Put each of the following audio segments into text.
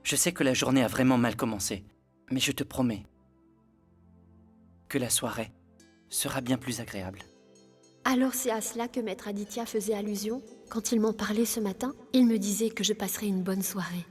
Je sais que la journée a vraiment mal commencé, mais je te promets que la soirée sera bien plus agréable. Alors c'est à cela que Maître Aditya faisait allusion. Quand il m'en parlait ce matin, il me disait que je passerais une bonne soirée.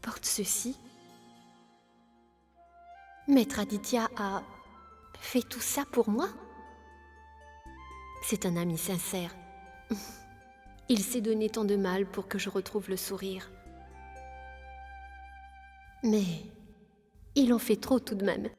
Porte ceci. Maître Aditya a fait tout ça pour moi? C'est un ami sincère. Il s'est donné tant de mal pour que je retrouve le sourire. Mais il en fait trop tout de même.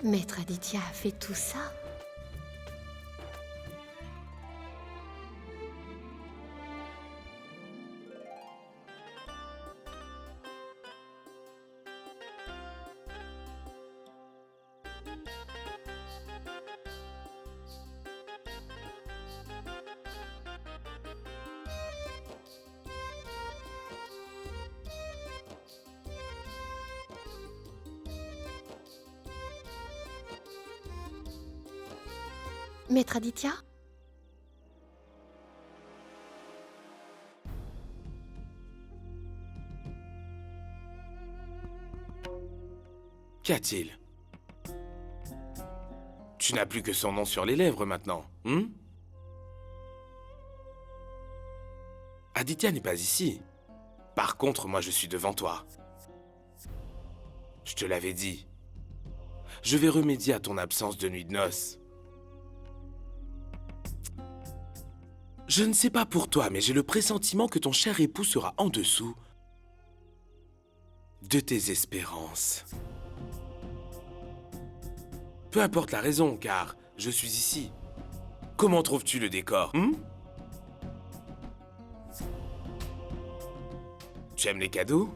Maître Aditya a fait tout ça? Maître Aditya? Qu'y a-t-il? Tu n'as plus que son nom sur les lèvres maintenant, Aditya n'est pas ici. Par contre, moi je suis devant toi. Je te l'avais dit. Je vais remédier à ton absence de nuit de noces. Je ne sais pas pour toi, mais j'ai le pressentiment que ton cher époux sera en dessous de tes espérances. Peu importe la raison, car je suis ici. Comment trouves-tu le décor, Tu aimes les cadeaux?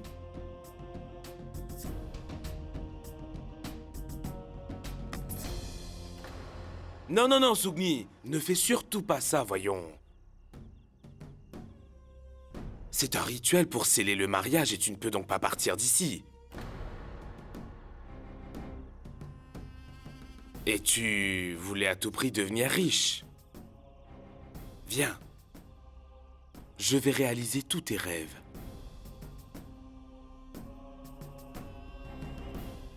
Non, non, non, Sugni, ne fais surtout pas ça, voyons. C'est un rituel pour sceller le mariage et tu ne peux donc pas partir d'ici. Et tu voulais à tout prix devenir riche. Viens. Je vais réaliser tous tes rêves.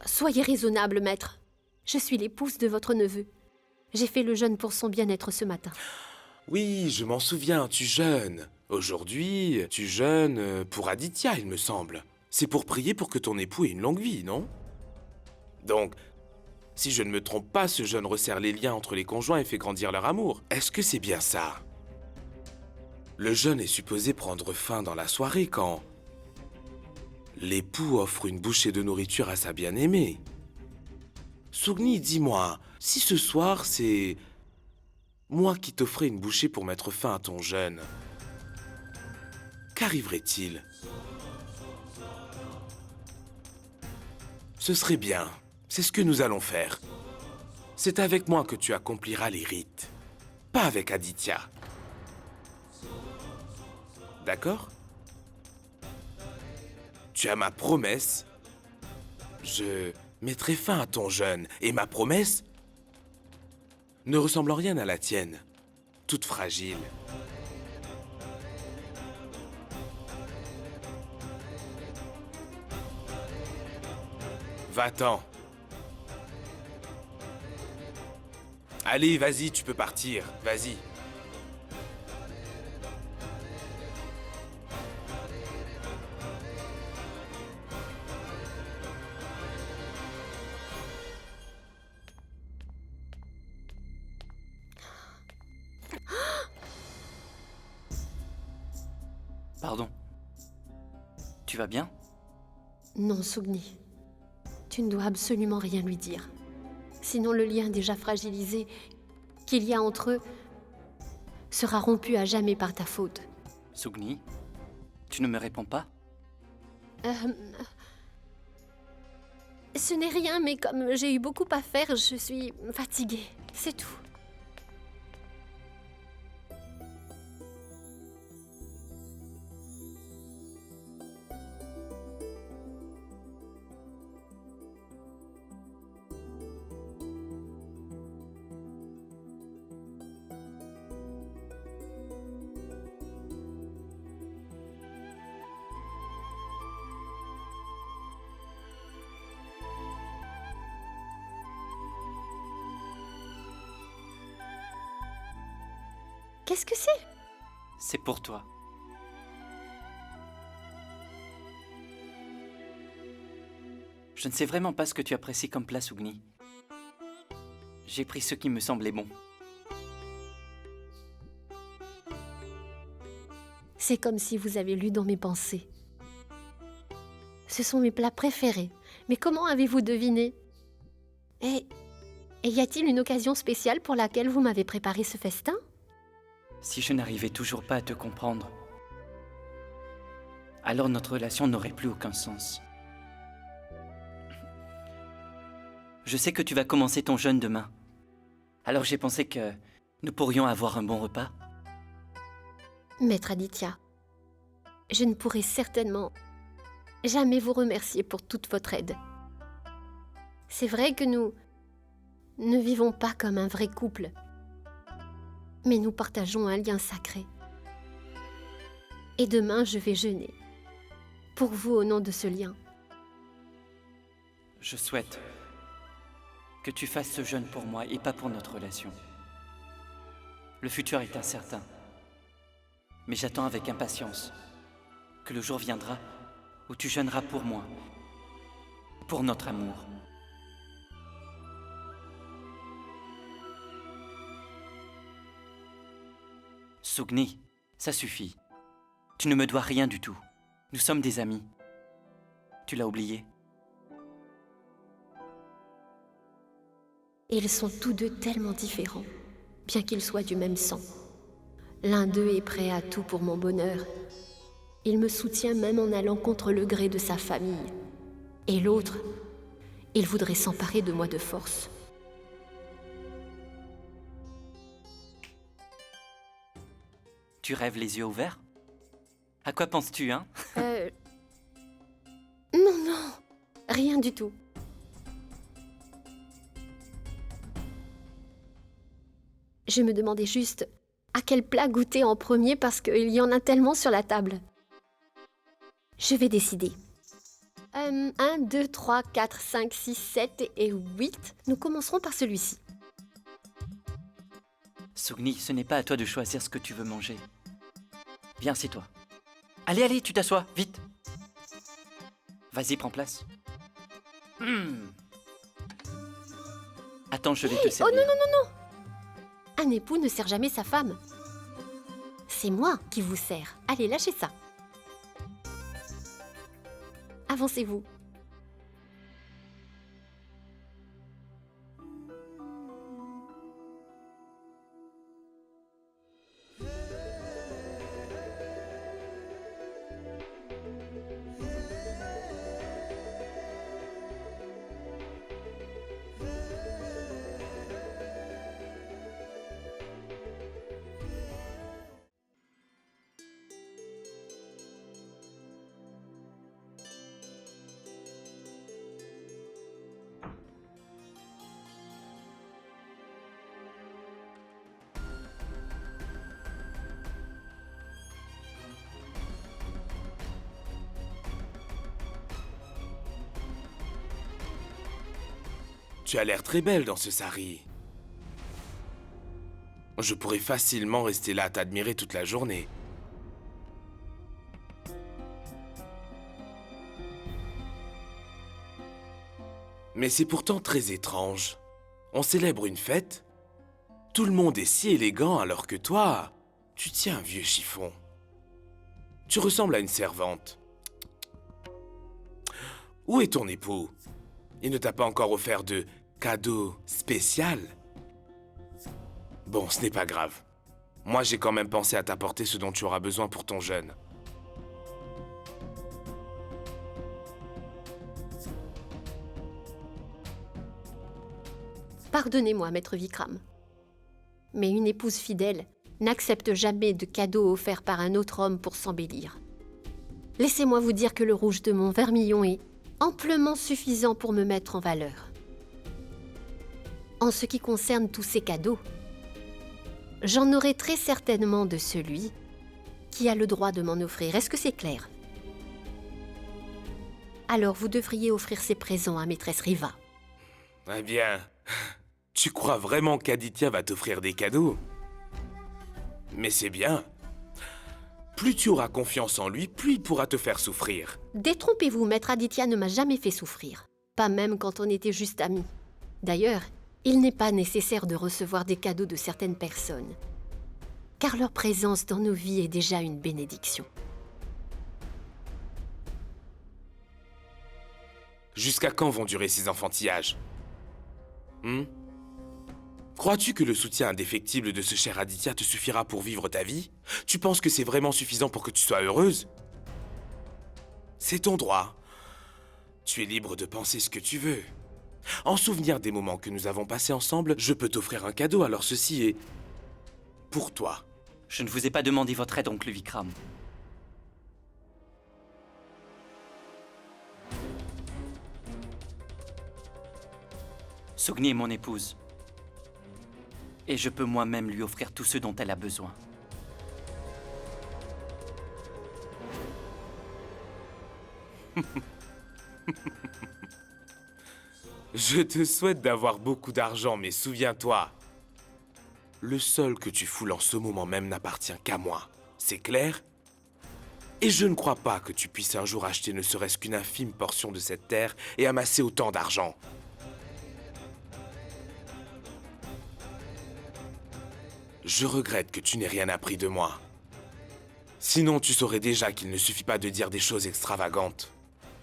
Soyez raisonnable, maître. Je suis l'épouse de votre neveu. J'ai fait le jeûne pour son bien-être ce matin. Oui, je m'en souviens, tu jeûnes. Aujourd'hui, tu jeûnes pour Aditya, il me semble. C'est pour prier pour que ton époux ait une longue vie, non? Donc, si je ne me trompe pas, ce jeûne resserre les liens entre les conjoints et fait grandir leur amour. Est-ce que c'est bien ça? Le jeûne est supposé prendre fin dans la soirée quand l'époux offre une bouchée de nourriture à sa bien-aimée. Sugni, dis-moi, si ce soir c'est moi qui t'offrais une bouchée pour mettre fin à ton jeûne, qu'arriverait-il? Ce serait bien. C'est ce que nous allons faire. C'est avec moi que tu accompliras les rites. Pas avec Aditya. D'accord? Tu as ma promesse. Je mettrai fin à ton jeûne. Et ma promesse ne ressemble en rien à la tienne. Toute fragile. Va-t'en. Allez, vas-y, tu peux partir. Vas-y. Pardon. Tu vas bien? Non, Sugni. Tu ne dois absolument rien lui dire. Sinon le lien déjà fragilisé qu'il y a entre eux sera rompu à jamais par ta faute. Sugni, tu ne me réponds pas? Ce n'est rien, mais comme j'ai eu beaucoup à faire, je suis fatiguée. C'est tout. Qu'est-ce que c'est? C'est pour toi. Je ne sais vraiment pas ce que tu apprécies comme plat, Sugni. J'ai pris ce qui me semblait bon. C'est comme si vous avez lu dans mes pensées. Ce sont mes plats préférés. Mais comment avez-vous deviné? Et y a-t-il une occasion spéciale pour laquelle vous m'avez préparé ce festin? Si je n'arrivais toujours pas à te comprendre, alors notre relation n'aurait plus aucun sens. Je sais que tu vas commencer ton jeûne demain. Alors j'ai pensé que nous pourrions avoir un bon repas. Maître Aditya, je ne pourrai certainement jamais vous remercier pour toute votre aide. C'est vrai que nous ne vivons pas comme un vrai couple, mais nous partageons un lien sacré. Et demain, je vais jeûner, pour vous au nom de ce lien. Je souhaite que tu fasses ce jeûne pour moi et pas pour notre relation. Le futur est incertain, mais j'attends avec impatience que le jour viendra où tu jeûneras pour moi, pour notre amour. Sugni, ça suffit. Tu ne me dois rien du tout. Nous sommes des amis. Tu l'as oublié? Ils sont tous deux tellement différents, bien qu'ils soient du même sang. L'un d'eux est prêt à tout pour mon bonheur. Il me soutient même en allant contre le gré de sa famille. Et l'autre, il voudrait s'emparer de moi de force. Tu rêves les yeux ouverts? À quoi penses-tu, hein? Non, rien du tout. Je me demandais juste à quel plat goûter en premier parce qu'il y en a tellement sur la table. Je vais décider. 1, 2, 3, 4, 5, 6, 7 et 8. Nous commencerons par celui-ci. Sugni, ce n'est pas à toi de choisir ce que tu veux manger. Viens, assieds-toi. Allez, tu t'assois, vite. Vas-y, prends place. Attends, je vais te servir. Oh non. Un époux ne sert jamais sa femme. C'est moi qui vous sers. Allez, lâchez ça. Avancez-vous. Tu as l'air très belle dans ce sari. Je pourrais facilement rester là à t'admirer toute la journée. Mais c'est pourtant très étrange. On célèbre une fête. Tout le monde est si élégant alors que toi, tu tiens un vieux chiffon. Tu ressembles à une servante. Où est ton époux? Il ne t'a pas encore offert de cadeau spécial? Bon, ce n'est pas grave. Moi, j'ai quand même pensé à t'apporter ce dont tu auras besoin pour ton jeûne. Pardonnez-moi, maître Vikram. Mais une épouse fidèle n'accepte jamais de cadeaux offerts par un autre homme pour s'embellir. Laissez-moi vous dire que le rouge de mon vermillon est amplement suffisant pour me mettre en valeur. En ce qui concerne tous ces cadeaux, j'en aurai très certainement de celui qui a le droit de m'en offrir. Est-ce que c'est clair? Alors vous devriez offrir ces présents à maîtresse Riva. Eh bien, tu crois vraiment qu'Aditya va t'offrir des cadeaux? Mais c'est bien. Plus tu auras confiance en lui, plus il pourra te faire souffrir. Détrompez-vous, maître Aditya ne m'a jamais fait souffrir. Pas même quand on était juste amis. D'ailleurs, il n'est pas nécessaire de recevoir des cadeaux de certaines personnes, car leur présence dans nos vies est déjà une bénédiction. Jusqu'à quand vont durer ces enfantillages? Crois-tu que le soutien indéfectible de ce cher Aditya te suffira pour vivre ta vie? Tu penses que c'est vraiment suffisant pour que tu sois heureuse? C'est ton droit. Tu es libre de penser ce que tu veux. En souvenir des moments que nous avons passés ensemble, je peux t'offrir un cadeau, alors ceci est... pour toi. Je ne vous ai pas demandé votre aide, oncle Vikram. Sugni est mon épouse. Et je peux moi-même lui offrir tout ce dont elle a besoin. Je te souhaite d'avoir beaucoup d'argent, mais souviens-toi, le sol que tu foules en ce moment même n'appartient qu'à moi. C'est clair? Et je ne crois pas que tu puisses un jour acheter ne serait-ce qu'une infime portion de cette terre et amasser autant d'argent. Je regrette que tu n'aies rien appris de moi. Sinon, tu saurais déjà qu'il ne suffit pas de dire des choses extravagantes,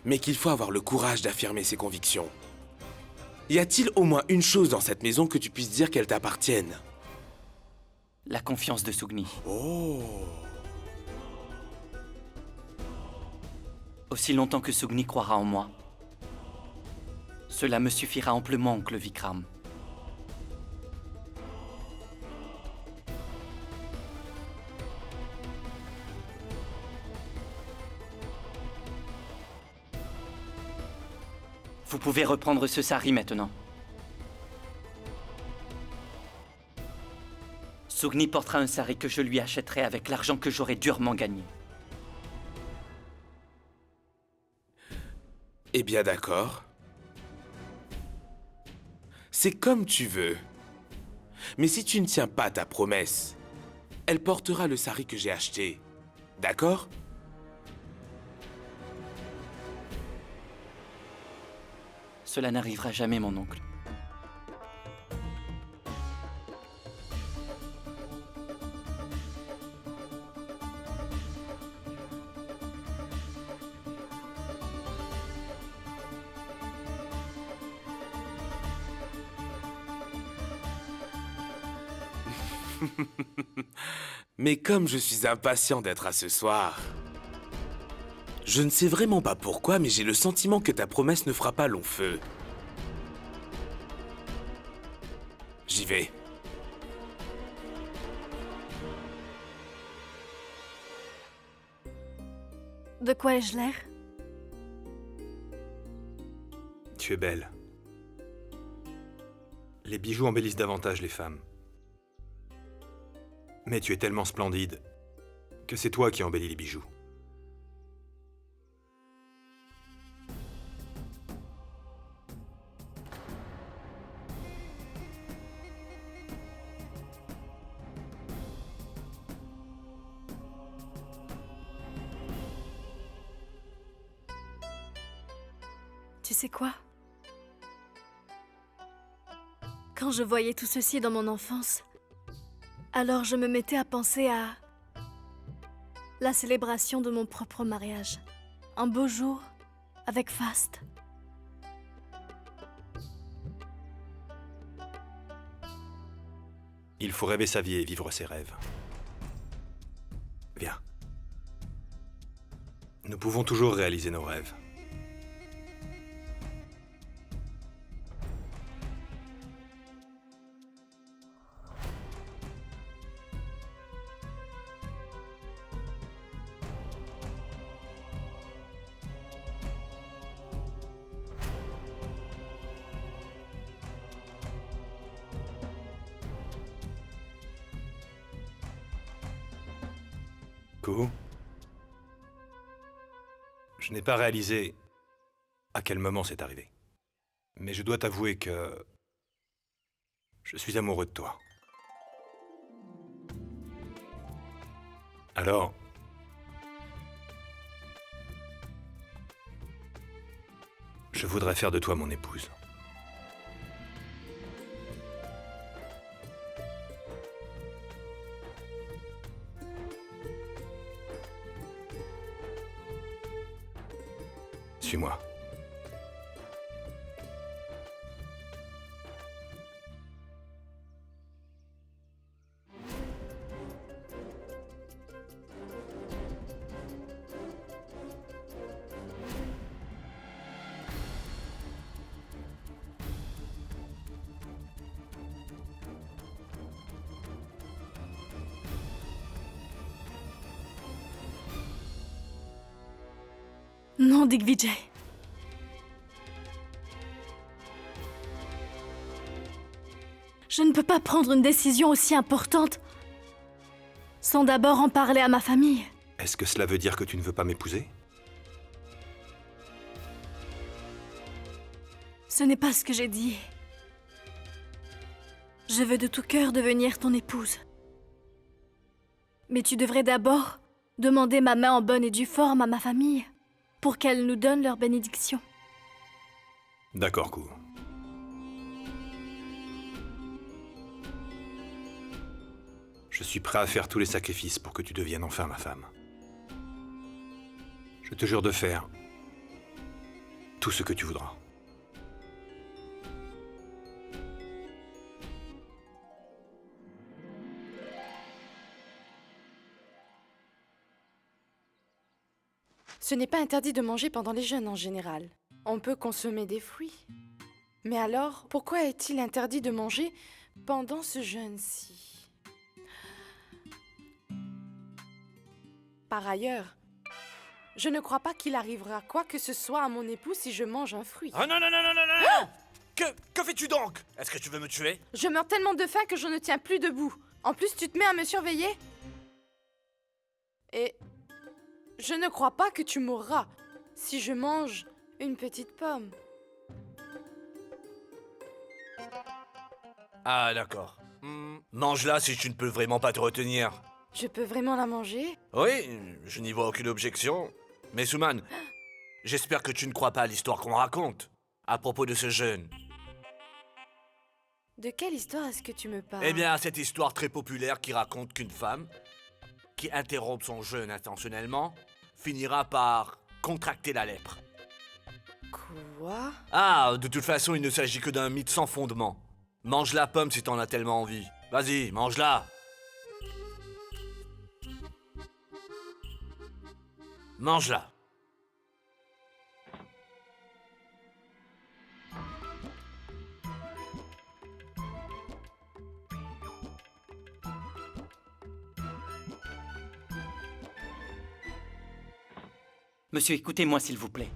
mais qu'il faut avoir le courage d'affirmer ses convictions. Y a-t-il au moins une chose dans cette maison que tu puisses dire qu'elle t'appartienne? La confiance de Sugni. Oh! Aussi longtemps que Sugni croira en moi, cela me suffira amplement, oncle Vikram. Vous pouvez reprendre ce sari maintenant. Sugni portera un sari que je lui achèterai avec l'argent que j'aurai durement gagné. Eh bien d'accord. C'est comme tu veux. Mais si tu ne tiens pas ta promesse, elle portera le sari que j'ai acheté. D'accord? Cela n'arrivera jamais, mon oncle. Mais comme je suis impatient d'être à ce soir... Je ne sais vraiment pas pourquoi, mais j'ai le sentiment que ta promesse ne fera pas long feu. J'y vais. De quoi ai-je l'air? Tu es belle. Les bijoux embellissent davantage les femmes. Mais tu es tellement splendide que c'est toi qui embellis les bijoux. Tu sais quoi? Quand je voyais tout ceci dans mon enfance, alors je me mettais à penser à la célébration de mon propre mariage. Un beau jour, avec Fast. Il faut rêver sa vie et vivre ses rêves. Viens. Nous pouvons toujours réaliser nos rêves. Kou, je n'ai pas réalisé à quel moment c'est arrivé. Mais je dois t'avouer que je suis amoureux de toi. Alors, je voudrais faire de toi mon épouse. Suis-moi. Non, Digvijay. Je ne peux pas prendre une décision aussi importante sans d'abord en parler à ma famille. Est-ce que cela veut dire que tu ne veux pas m'épouser? Ce n'est pas ce que j'ai dit. Je veux de tout cœur devenir ton épouse. Mais tu devrais d'abord demander ma main en bonne et due forme à ma famille pour qu'elle nous donne leur bénédiction. D'accord, Kou. Je suis prêt à faire tous les sacrifices pour que tu deviennes enfin ma femme. Je te jure de faire tout ce que tu voudras. Ce n'est pas interdit de manger pendant les jeûnes en général. On peut consommer des fruits. Mais alors, pourquoi est-il interdit de manger pendant ce jeûne-ci? Par ailleurs, je ne crois pas qu'il arrivera quoi que ce soit à mon époux si je mange un fruit. Oh non, non, non, non, non, non, non. Que fais-tu donc? Est-ce que tu veux me tuer? Je meurs tellement de faim que je ne tiens plus debout. En plus, tu te mets à me surveiller? Et je ne crois pas que tu mourras si je mange une petite pomme. Ah, d'accord. Mange-la si tu ne peux vraiment pas te retenir. Je peux vraiment la manger? Oui, je n'y vois aucune objection. Mais Suman, j'espère que tu ne crois pas à l'histoire qu'on raconte à propos de ce jeûne. De quelle histoire est-ce que tu me parles? Eh bien, cette histoire très populaire qui raconte qu'une femme qui interrompt son jeûne intentionnellement finira par contracter la lèpre. Quoi? Ah, de toute façon, il ne s'agit que d'un mythe sans fondement. Mange la pomme si t'en as tellement envie. Vas-y, mange-la. Mange-la. Monsieur, écoutez-moi s'il vous plaît.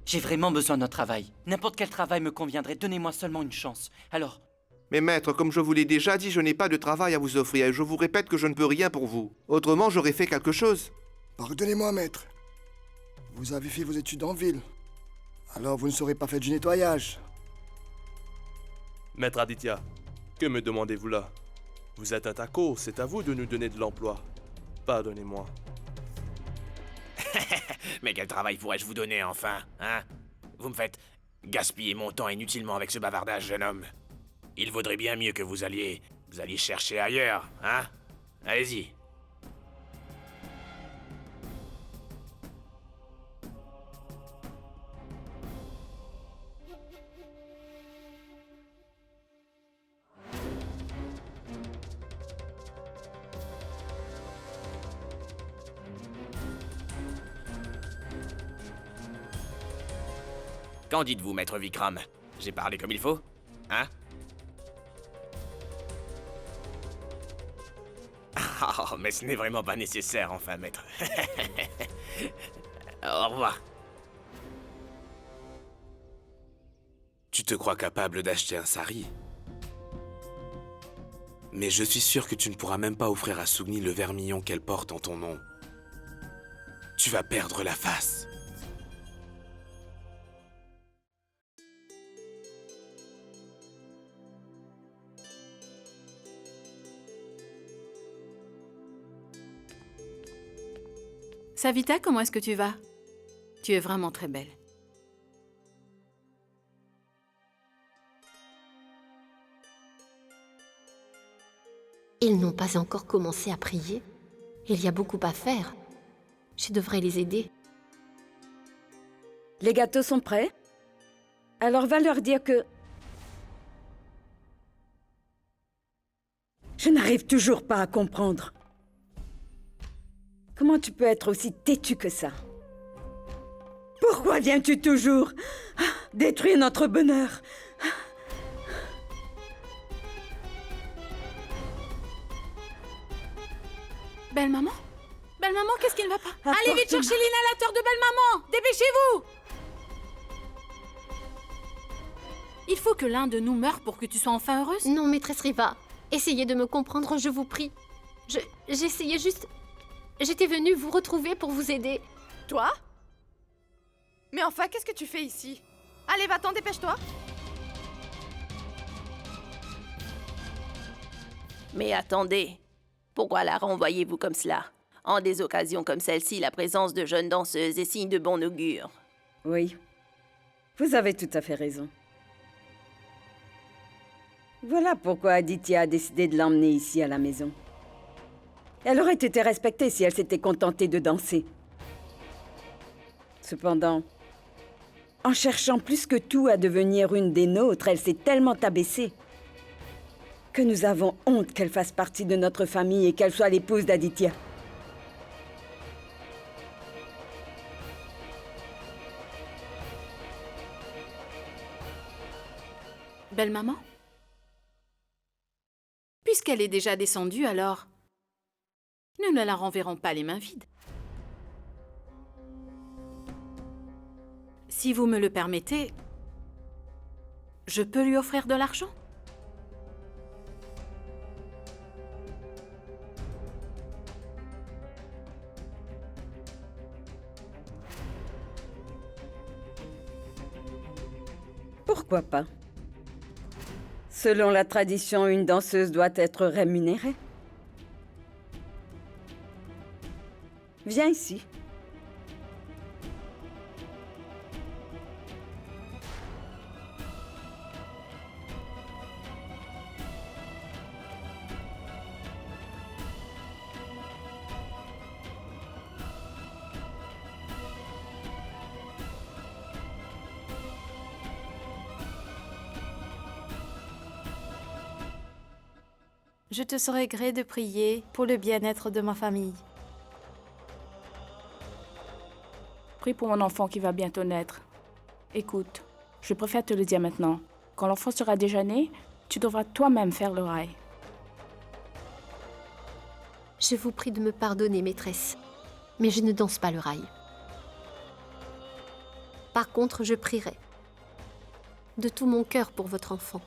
J'ai vraiment besoin d'un travail. N'importe quel travail me conviendrait. Donnez-moi seulement une chance. Alors, Mais maître, comme je vous l'ai déjà dit, je n'ai pas de travail à vous offrir et je vous répète que je ne peux rien pour vous. Autrement, j'aurais fait quelque chose. Pardonnez-moi, maître. Vous avez fait vos études en ville. Alors vous ne saurez pas faire du nettoyage. Maître Aditya, que me demandez-vous là? Vous êtes un taco, c'est à vous de nous donner de l'emploi. Pardonnez-moi. Mais quel travail pourrais-je vous donner, enfin, hein? Vous me faites Gaspillez mon temps inutilement avec ce bavardage, jeune homme. Il vaudrait bien mieux que vous alliez chercher ailleurs, hein? Allez-y. Qu'en dites-vous, maître Vikram? J'ai parlé comme il faut? Hein? Oh, mais ce n'est vraiment pas nécessaire, enfin, maître. Au revoir. Tu te crois capable d'acheter un sari? Mais je suis sûr que tu ne pourras même pas offrir à Sugni le vermillon qu'elle porte en ton nom. Tu vas perdre la face. Savita, comment est-ce que tu vas? Tu es vraiment très belle. Ils n'ont pas encore commencé à prier. Il y a beaucoup à faire. Je devrais les aider. Les gâteaux sont prêts? Alors va leur dire que... Je n'arrive toujours pas à comprendre. Comment tu peux être aussi têtu que ça? Pourquoi viens-tu toujours détruire notre bonheur? Belle-maman? Belle-maman, qu'est-ce qui ne va pas? Allez Apporte-moi. vite chercher l'inhalateur de belle-maman! Dépêchez-vous! Il faut que l'un de nous meure pour que tu sois enfin heureuse. Non, maîtresse Riva. Essayez de me comprendre, je vous prie. J'essayais juste... J'étais venue vous retrouver pour vous aider. Toi? Mais enfin, qu'est-ce que tu fais ici? Allez, va-t'en, dépêche-toi. Mais attendez, pourquoi la renvoyez-vous comme cela? En des occasions comme celle-ci, la présence de jeunes danseuses est signe de bon augure. Oui, vous avez tout à fait raison. Voilà pourquoi Aditya a décidé de l'emmener ici à la maison. Elle aurait été respectée si elle s'était contentée de danser. Cependant, en cherchant plus que tout à devenir une des nôtres, elle s'est tellement abaissée que nous avons honte qu'elle fasse partie de notre famille et qu'elle soit l'épouse d'Aditya. Belle-maman? Puisqu'elle est déjà descendue, alors... nous ne la renverrons pas les mains vides. Si vous me le permettez, je peux lui offrir de l'argent? Pourquoi pas? Selon la tradition, une danseuse doit être rémunérée. Viens ici. Je te saurai gré de prier pour le bien-être de ma famille. Prie pour mon enfant qui va bientôt naître. Écoute, je préfère te le dire maintenant. Quand l'enfant sera déjà né, tu devras toi-même faire l'oreille. Je vous prie de me pardonner, maîtresse, mais je ne danse pas le rail. Par contre, je prierai de tout mon cœur pour votre enfant.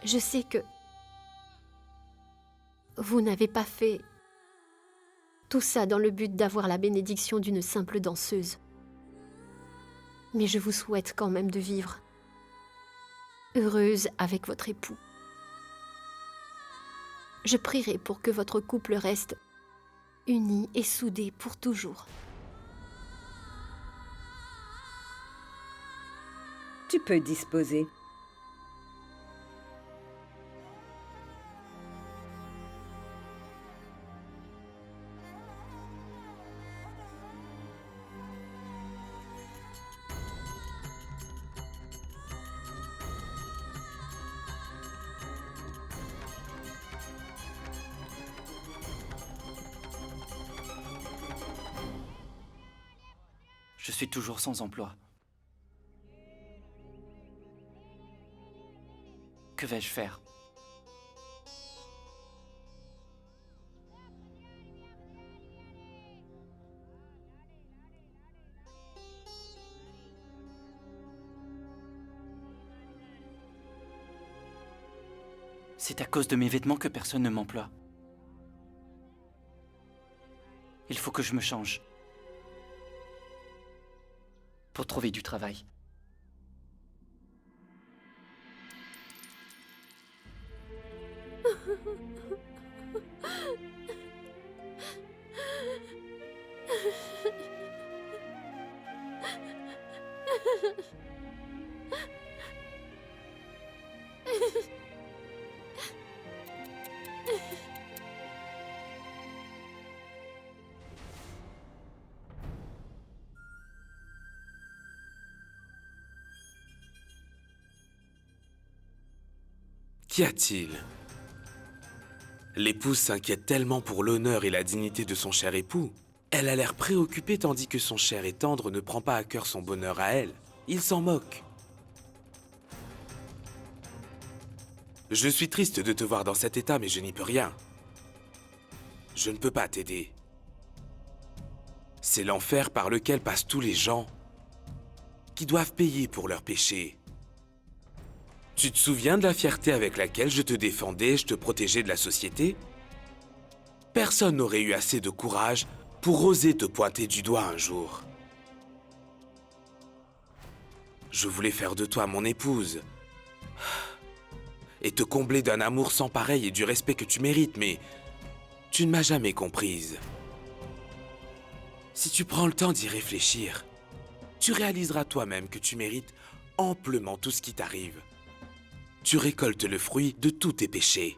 Je sais que vous n'avez pas fait tout ça dans le but d'avoir la bénédiction d'une simple danseuse. Mais je vous souhaite quand même de vivre heureuse avec votre époux. Je prierai pour que votre couple reste uni et soudé pour toujours. Tu peux disposer. Je suis toujours sans emploi. Que vais-je faire? C'est à cause de mes vêtements que personne ne m'emploie. Il faut que je me change pour trouver du travail. Qu'y a-t-il? L'épouse s'inquiète tellement pour l'honneur et la dignité de son cher époux. Elle a l'air préoccupée tandis que son cher et tendre ne prend pas à cœur son bonheur à elle. Il s'en moque. Je suis triste de te voir dans cet état, mais je n'y peux rien. Je ne peux pas t'aider. C'est l'enfer par lequel passent tous les gens qui doivent payer pour leurs péchés. Tu te souviens de la fierté avec laquelle je te défendais, je te protégeais de la société? Personne n'aurait eu assez de courage pour oser te pointer du doigt un jour. Je voulais faire de toi mon épouse et te combler d'un amour sans pareil et du respect que tu mérites, mais tu ne m'as jamais comprise. Si tu prends le temps d'y réfléchir, tu réaliseras toi-même que tu mérites amplement tout ce qui t'arrive. Tu récoltes le fruit de tous tes péchés.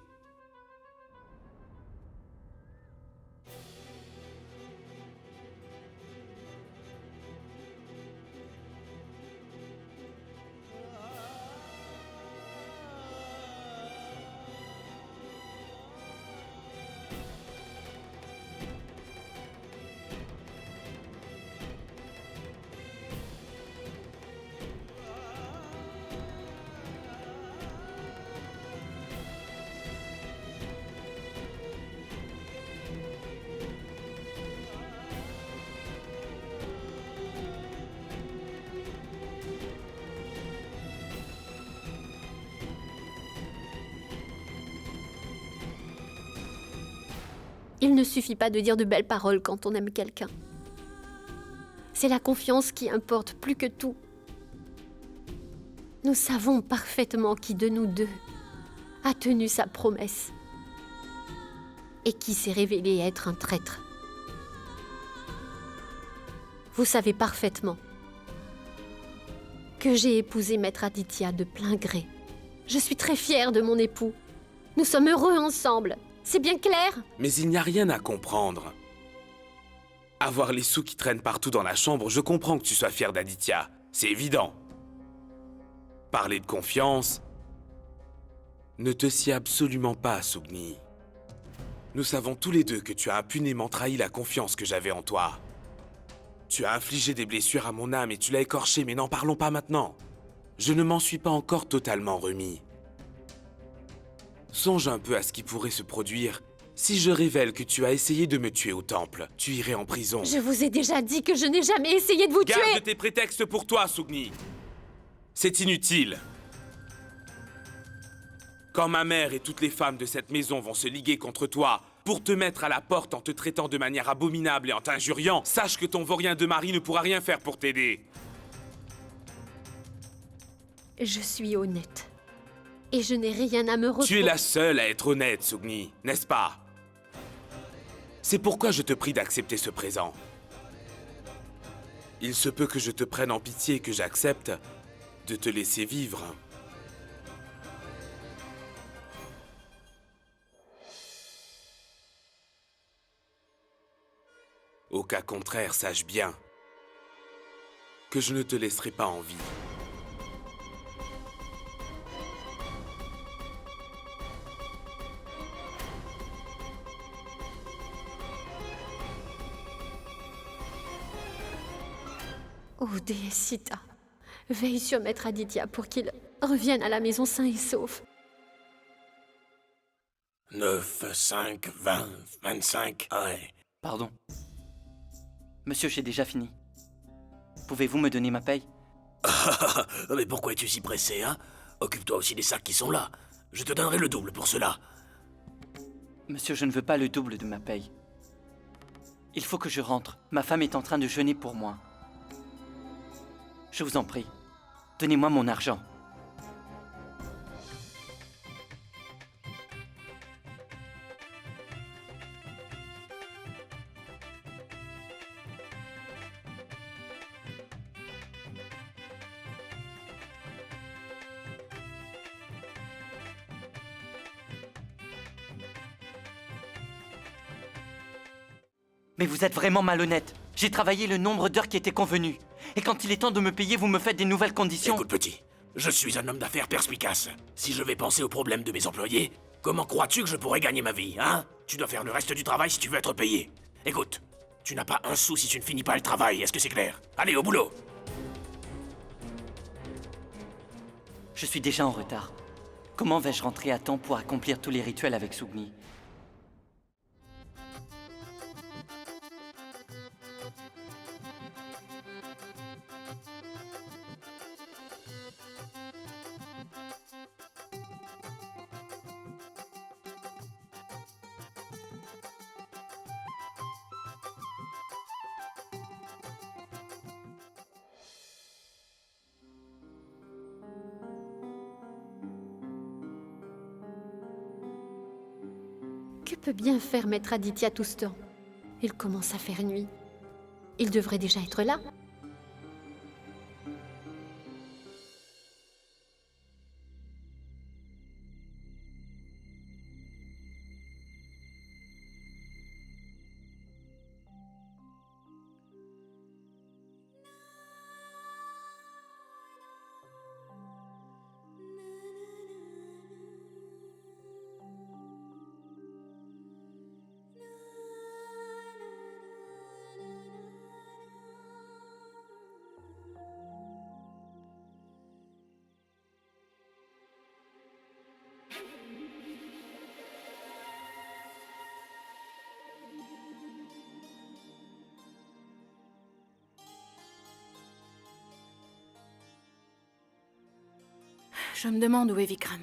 Il ne suffit pas de dire de belles paroles quand on aime quelqu'un. C'est la confiance qui importe plus que tout. Nous savons parfaitement qui de nous deux a tenu sa promesse et qui s'est révélé être un traître. Vous savez parfaitement que j'ai épousé Maître Aditya de plein gré. Je suis très fière de mon époux. Nous sommes heureux ensemble. C'est bien clair? Mais il n'y a rien à comprendre. Avoir les sous qui traînent partout dans la chambre, je comprends que tu sois fier d'Aditya. C'est évident. Parler de confiance ne te sied absolument pas, Sugni. Nous savons tous les deux que tu as impunément trahi la confiance que j'avais en toi. Tu as infligé des blessures à mon âme et tu l'as écorché, mais n'en parlons pas maintenant. Je ne m'en suis pas encore totalement remis. Songe un peu à ce qui pourrait se produire si je révèle que tu as essayé de me tuer au temple. Tu irais en prison. Je vous ai déjà dit que je n'ai jamais essayé de vous tuer. Garde tes prétextes pour toi, Sugni. C'est inutile. Quand ma mère et toutes les femmes de cette maison vont se liguer contre toi pour te mettre à la porte en te traitant de manière abominable et en t'injuriant, sache que ton vaurien de mari ne pourra rien faire pour t'aider. Je suis honnête. Et je n'ai rien à me reprocher. Tu es la seule à être honnête, Sugni, n'est-ce pas? C'est pourquoi je te prie d'accepter ce présent. Il se peut que je te prenne en pitié et que j'accepte de te laisser vivre. Au cas contraire, sache bien que je ne te laisserai pas en vie. Oh, déesse Sita, veille sur Maître Aditya pour qu'il revienne à la maison sain et sauf. 9, 5, 20, 25, ouais. Pardon. Monsieur, j'ai déjà fini. Pouvez-vous me donner ma paye? Mais pourquoi es-tu si pressé, hein? Occupe-toi aussi des sacs qui sont là. Je te donnerai le double pour cela. Monsieur, je ne veux pas le double de ma paye. Il faut que je rentre. Ma femme est en train de jeûner pour moi. Je vous en prie, donnez-moi mon argent. Mais vous êtes vraiment malhonnête. J'ai travaillé le nombre d'heures qui était convenu. Et quand il est temps de me payer, vous me faites des nouvelles conditions. Écoute, petit, je suis un homme d'affaires perspicace. Si je vais penser aux problèmes de mes employés, comment crois-tu que je pourrais gagner ma vie, hein? Tu dois faire le reste du travail si tu veux être payé. Écoute, tu n'as pas un sou si tu ne finis pas le travail, est-ce que c'est clair? Allez, au boulot! Je suis déjà en retard. Comment vais-je rentrer à temps pour accomplir tous les rituels avec Sugni? Que peut bien faire Maître Aditya tout ce temps? Il commence à faire nuit. Il devrait déjà être là. Je me demande où est Vikram.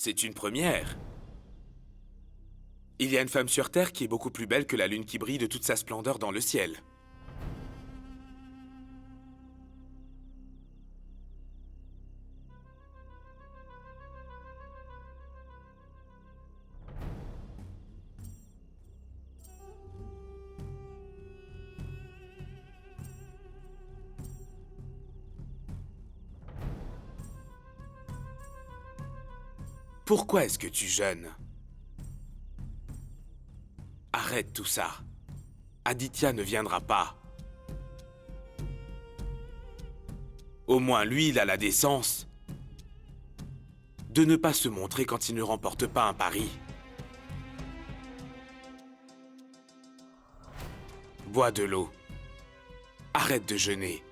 C'est une première. Il y a une femme sur Terre qui est beaucoup plus belle que la lune qui brille de toute sa splendeur dans le ciel. Pourquoi est-ce que tu jeûnes? Arrête tout ça. Aditya ne viendra pas. Au moins, lui, il a la décence de ne pas se montrer quand il ne remporte pas un pari. Bois de l'eau. arrête de jeûner.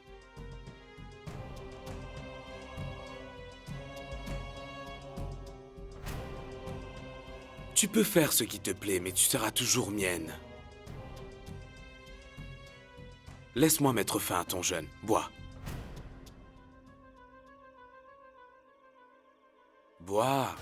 Tu peux faire ce qui te plaît, mais tu seras toujours mienne. Laisse-moi mettre fin à ton jeûne. Bois. Bois.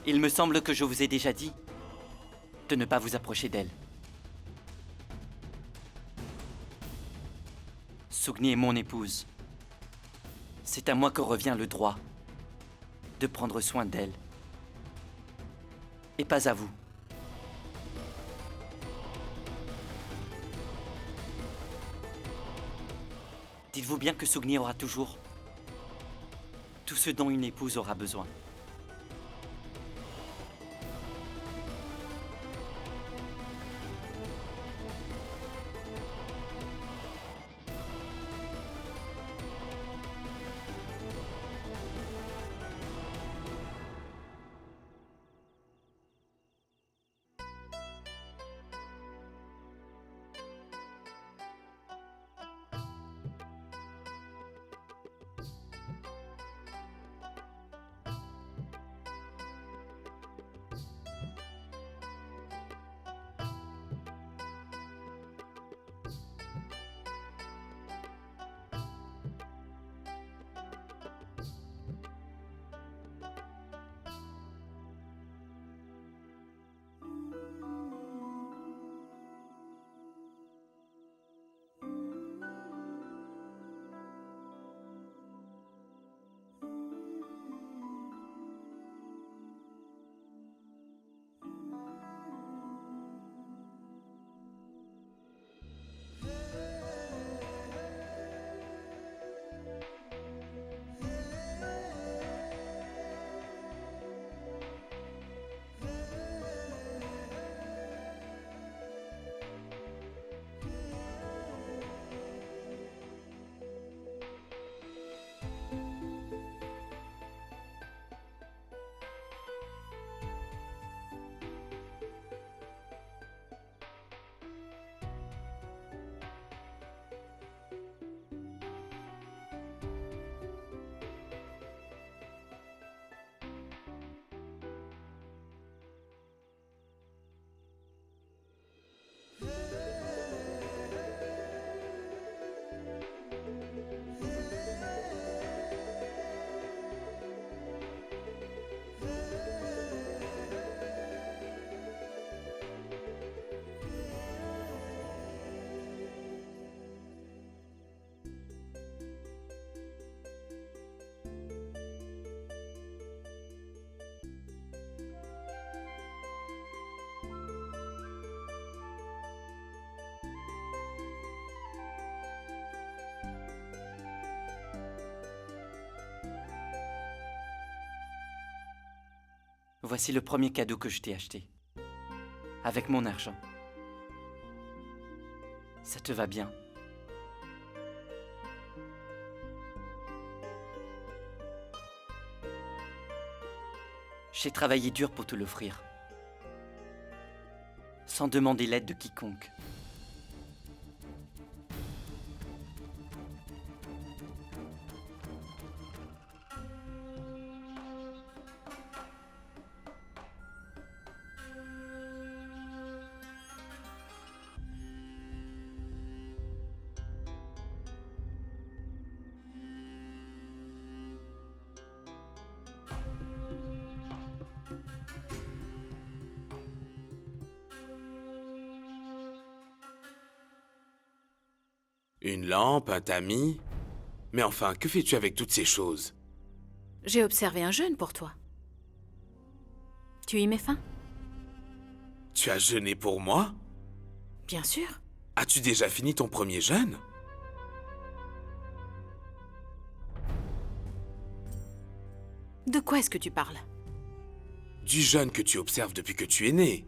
Il me semble que je vous ai déjà dit de ne pas vous approcher d'elle. Sugni est mon épouse. C'est à moi que revient le droit de prendre soin d'elle. Et pas à vous. Dites-vous bien que Sugni aura toujours tout ce dont une épouse aura besoin. Voici le premier cadeau que je t'ai acheté. Avec mon argent. Ça te va bien? J'ai travaillé dur pour te l'offrir. Sans demander l'aide de quiconque. Une lampe, un tamis. Mais enfin, que fais-tu avec toutes ces choses? J'ai observé un jeûne pour toi. Tu y mets fin? Tu as jeûné pour moi? Bien sûr. As-tu déjà fini ton premier jeûne? De quoi est-ce que tu parles? Du jeûne que tu observes depuis que tu es né.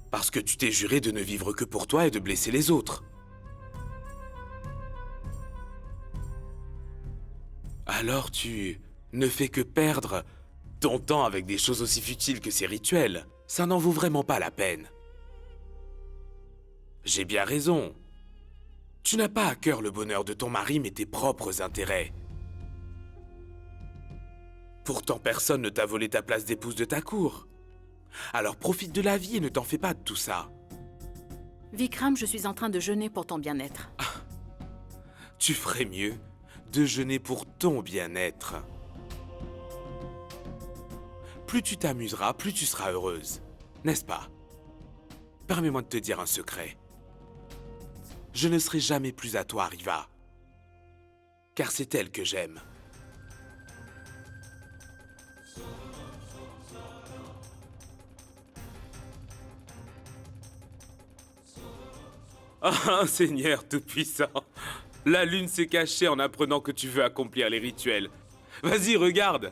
Parce que tu t'es juré de ne vivre que pour toi et de blesser les autres. Alors tu ne fais que perdre ton temps avec des choses aussi futiles que ces rituels. Ça n'en vaut vraiment pas la peine. J'ai bien raison. Tu n'as pas à cœur le bonheur de ton mari, mais tes propres intérêts. Pourtant, personne ne t'a volé ta place d'épouse de ta cour. Alors profite de la vie et ne t'en fais pas de tout ça. Vikram, je suis en train de jeûner pour ton bien-être. Tu ferais mieux de jeûner pour ton bien-être. Plus tu t'amuseras, plus tu seras heureuse. N'est-ce pas? Permets-moi de te dire un secret. Je ne serai jamais plus à toi, Riva. Car c'est elle que j'aime. Ah, Seigneur Tout-Puissant! La lune s'est cachée en apprenant que tu veux accomplir les rituels. Vas-y, regarde!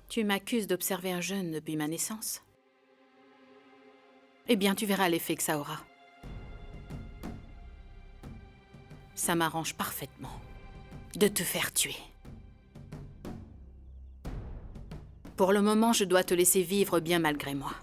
Tu m'accuses d'observer un jeûne depuis ma naissance? Eh bien, tu verras l'effet que ça aura. Ça m'arrange parfaitement de te faire tuer. Pour le moment, je dois te laisser vivre bien malgré moi.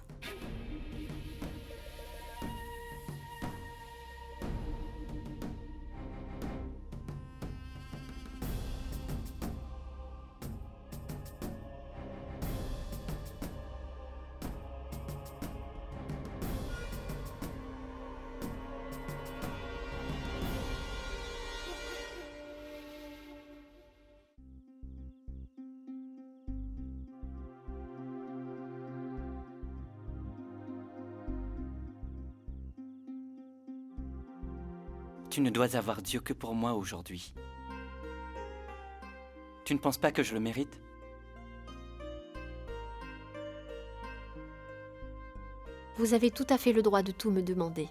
Tu ne dois avoir Dieu que pour moi aujourd'hui. Tu ne penses pas que je le mérite? Vous avez tout à fait le droit de tout me demander.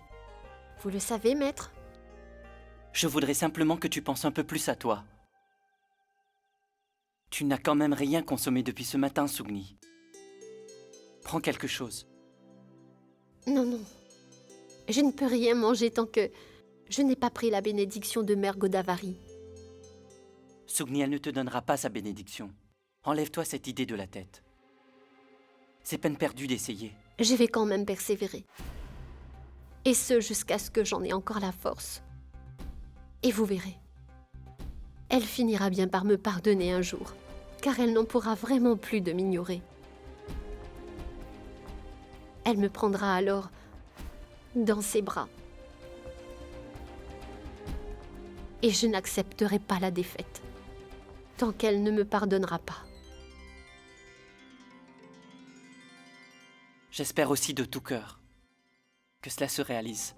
Vous le savez, maître? Je voudrais simplement que tu penses un peu plus à toi. Tu n'as quand même rien consommé depuis ce matin, Sugni. Prends quelque chose. Non, non. Je ne peux rien manger tant que je n'ai pas pris la bénédiction de Mère Godavari. Sugni, elle ne te donnera pas sa bénédiction. Enlève-toi cette idée de la tête. C'est peine perdue d'essayer. Je vais quand même persévérer. Et ce, jusqu'à ce que j'en ai encore la force. Et vous verrez. Elle finira bien par me pardonner un jour, car elle n'en pourra vraiment plus de m'ignorer. Elle me prendra alors dans ses bras. Et je n'accepterai pas la défaite, tant qu'elle ne me pardonnera pas. J'espère aussi de tout cœur que cela se réalise.